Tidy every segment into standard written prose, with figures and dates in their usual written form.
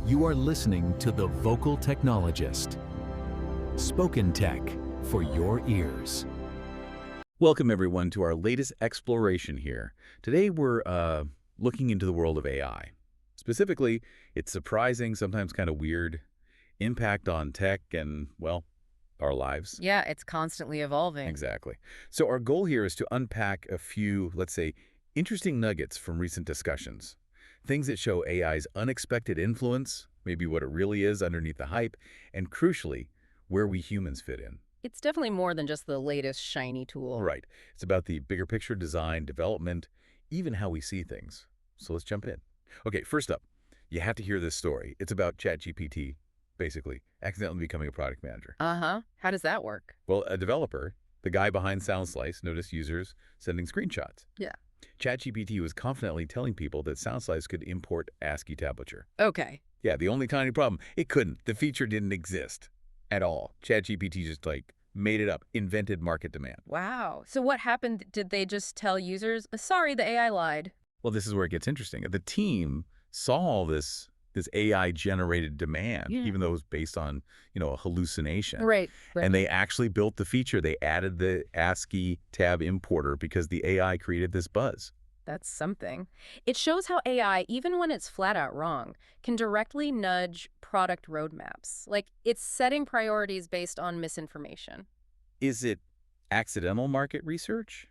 You are listening to The Vocal Technologist. Spoken tech for your ears. Welcome, everyone, to our latest exploration here. Today, we're looking into the world of AI. Specifically, its surprising, sometimes kind of weird, impact on tech and, well, our lives. Yeah, it's constantly evolving. Exactly. So our goal here is to unpack a few, let's say, interesting nuggets from recent discussions. Things that show AI's unexpected influence, maybe what it really is underneath the hype, and crucially, where we humans fit in. It's definitely more than just the latest shiny tool. Right. It's about the bigger picture, design, development, even how we see things. So let's jump in. Okay, first up, you have to hear this story. It's about ChatGPT, basically, accidentally becoming a product manager. Uh-huh. How does that work? Well, a developer, the guy behind SoundSlice, noticed users sending screenshots. Yeah. ChatGPT was confidently telling people that SoundSlice could import ASCII tablature. Okay. Yeah, the only tiny problem, it couldn't. The feature didn't exist at all. ChatGPT just, made it up, invented market demand. Wow. So what happened? Did they just tell users, sorry, the AI lied? Well, this is where it gets interesting. The team saw all this AI-generated demand, even though it was based on, a hallucination. Right. And they actually built the feature. They added the ASCII tab importer because the AI created this buzz. That's something. It shows how AI, even when it's flat out wrong, can directly nudge product roadmaps. Like, it's setting priorities based on misinformation. Is it accidental market research?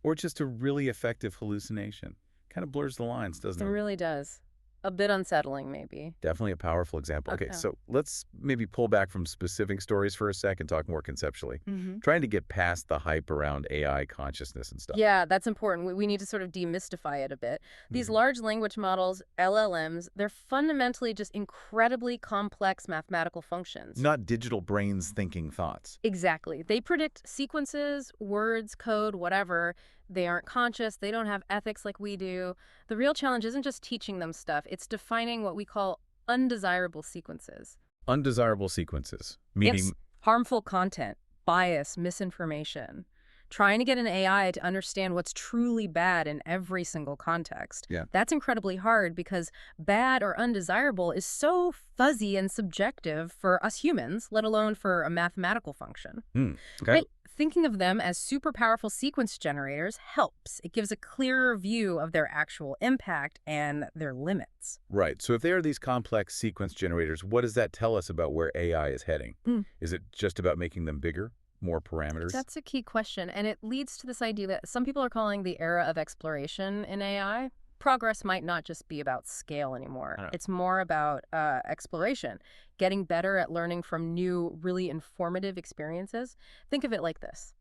Or just a really effective hallucination? Kind of blurs the lines, doesn't It it? really does. A bit unsettling, maybe. Definitely a powerful example. Okay, Okay. so let's maybe pull back from specific stories for a sec and talk more conceptually. Trying to get past the hype around AI consciousness and stuff. Yeah, that's important. We need to sort of demystify it a bit. These large language models, LLMs, they're fundamentally just incredibly complex mathematical functions. Not digital brains thinking thoughts. Exactly. They predict sequences, words, code, whatever. They aren't conscious. They don't have ethics like we do. The real challenge isn't just teaching them stuff. It's defining what we call undesirable sequences. Undesirable sequences, meaning Yes. Harmful content, bias, misinformation. Trying to get an AI to understand what's truly bad in every single context. Yeah. That's incredibly hard because bad or undesirable is so fuzzy and subjective for us humans, let alone for a mathematical function. okay. Right? Thinking of them as super powerful sequence generators helps. It gives a clearer view of their actual impact and their limits. Right. So if they are these complex sequence generators, what does that tell us about where AI is heading? Is it just about making them bigger, more parameters? That's a key question, and it leads to this idea that some people are calling the era of exploration in AI. Progress might not just be about scale anymore. It's more about exploration, getting better at learning from new, really informative experiences. Think of it like this.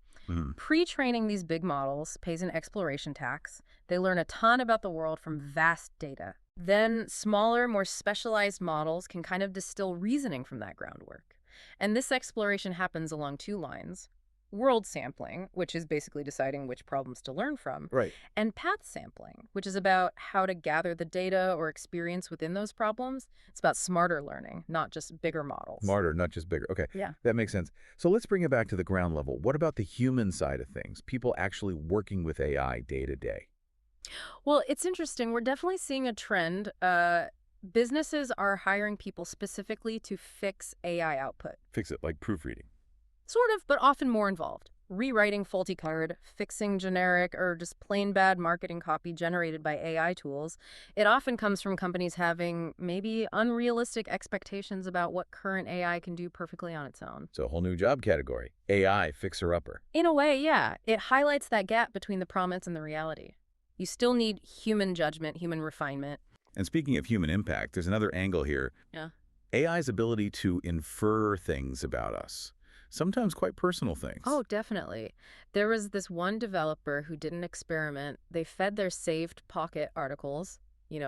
Pre-training these big models pays an exploration tax. They learn a ton about the world from vast data. Then smaller, more specialized models can kind of distill reasoning from that groundwork. And this exploration happens along two lines. World sampling, which is basically deciding which problems to learn from, Right. and path sampling, which is about how to gather the data or experience within those problems. It's about smarter learning, not just bigger models. Smarter, not just bigger. Okay. Yeah. That makes sense. So let's bring it back to the ground level. What about the human side of things? People actually working with AI day to day. Well, it's interesting. We're definitely seeing a trend. Businesses are hiring people specifically to fix AI output. Fix it, like proofreading. Sort of, but often more involved. Rewriting faulty code, fixing generic or just plain bad marketing copy generated by AI tools. It often comes from companies having maybe unrealistic expectations about what current AI can do perfectly on its own. So a whole new job category, AI fixer-upper. In a way, yeah. It highlights that gap between the promise and the reality. You still need human judgment, human refinement. And speaking of human impact, there's another angle here. Yeah. AI's ability to infer things about us. Sometimes quite personal things. Oh, definitely. There was this one developer who did an experiment. They fed their saved Pocket articles,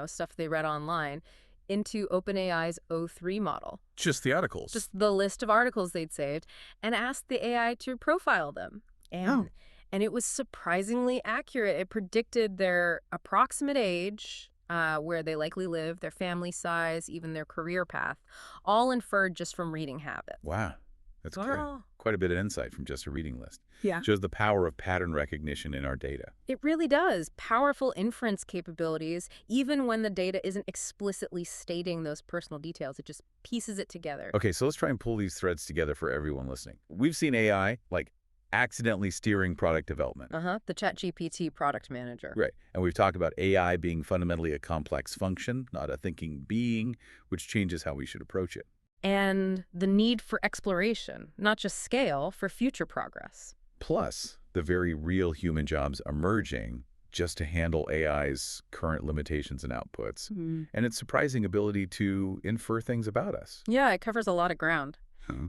stuff they read online, into OpenAI's O3 model. Just the articles. Just the list of articles they'd saved, and asked the AI to profile them. And it was surprisingly accurate. It predicted their approximate age, where they likely live, their family size, even their career path, all inferred just from reading habits. Wow. That's Wow. quite a bit of insight from just a reading list. Yeah. Shows the power of pattern recognition in our data. It really does. Powerful inference capabilities, even when the data isn't explicitly stating those personal details. It just pieces it together. Okay, so let's try and pull these threads together for everyone listening. We've seen AI, like, accidentally steering product development. The ChatGPT product manager. Right. And we've talked about AI being fundamentally a complex function, not a thinking being, which changes how we should approach it. And the need for exploration, not just scale, for future progress. Plus, the very real human jobs emerging just to handle AI's current limitations and outputs, and its surprising ability to infer things about us. Yeah, it covers a lot of ground.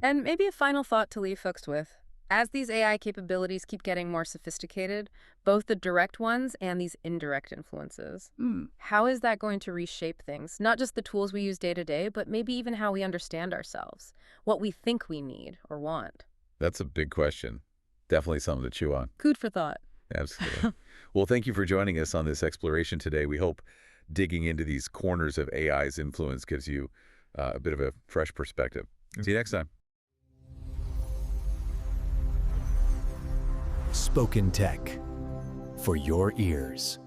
And maybe a final thought to leave folks with. As these AI capabilities keep getting more sophisticated, both the direct ones and these indirect influences, how is that going to reshape things? Not just the tools we use day to day, but maybe even how we understand ourselves, what we think we need or want. That's a big question. Definitely something to chew on. Food for thought. Absolutely. Well, thank you for joining us on this exploration today. We hope digging into these corners of AI's influence gives you a bit of a fresh perspective. See you next time. Spoken Tech, for your ears.